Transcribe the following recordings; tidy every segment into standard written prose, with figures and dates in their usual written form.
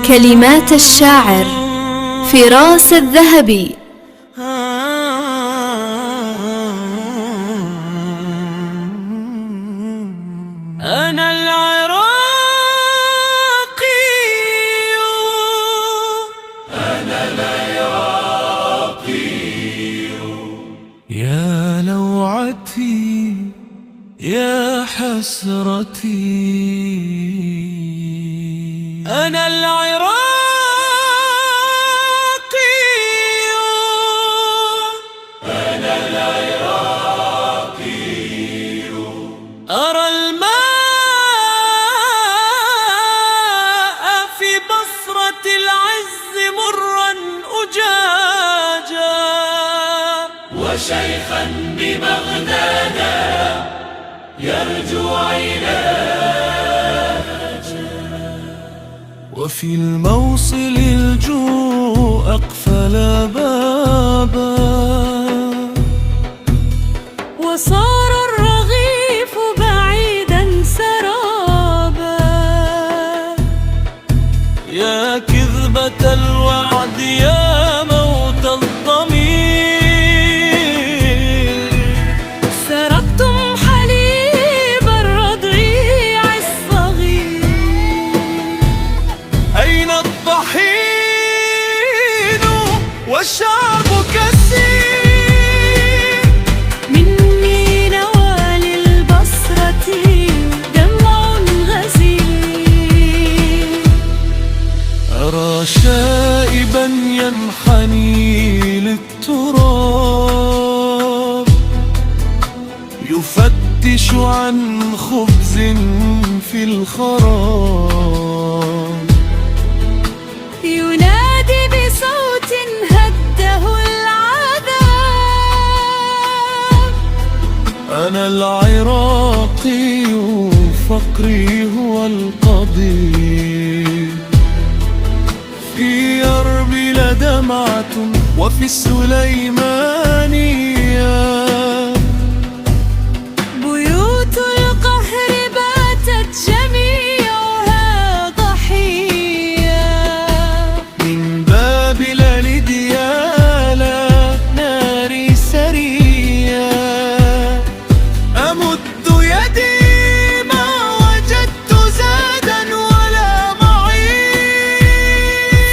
كلمات الشاعر فراس الذهبي. أنا العراقي، أنا العراقي، يا لوعتي يا حسرتي. أنا العراقي، أنا العراقي، أرى الماء في بصرة العز مرا أجاجا، وشيخا ببغداد يرجو علاجا، وفي الموصل الجوع أقفل بابا، وصار الرغيف بعيدا سرابا. يا كذبة الوعد يا موت الضمير، سرقتم حليب الرضيع الصغير. أين الضحين والشعب كثير، مني نوالي البصرة دمع غزير. أرى شائبا ينحني للتراب، يفتش عن خبز في الخراب، ينادي بصوت هده العذاب. أنا العراقي فقري هو القضيب، في أربل دمعة وفي السليمانية بيوت القهر باتت جميعها ضحية. من بابل لديالا ناري سرية، أمد يدي ما وجدت زادا ولا معين.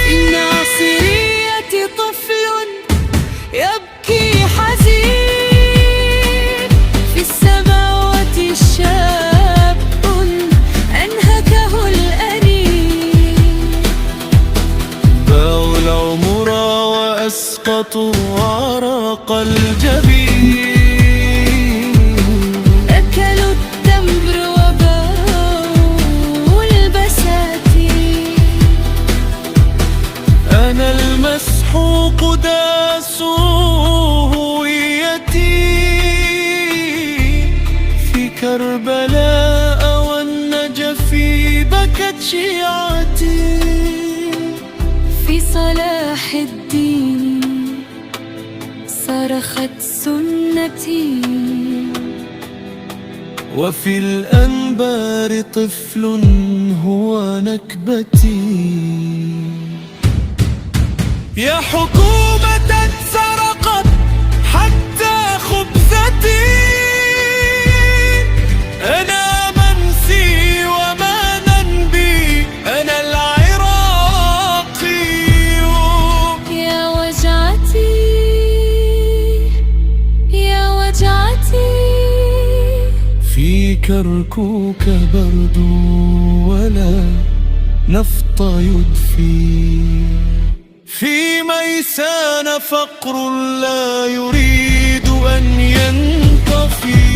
في الناصرية طفل يبكي حزين، في السماوات شاب أنهكه الأنين. باعوا العمر وأسقطوا عرق الجبين، أكلوا التمر وباعوا البساتين. أنا المسحوق داس هويتي، في كربلاء والنجف بكت شيعتي. في صلاح الدين صرخت سنتي، وفي الأنبار طفل هو نكبتي. يا حكومة سرقت حتى خبزتي، أنا منسي وما ننبي. أنا العراقي، يا وجعتي يا وجعتي. في كركوك برد ولا نفط يدفي، في ميسان فقر لا يريد أن ينطفي.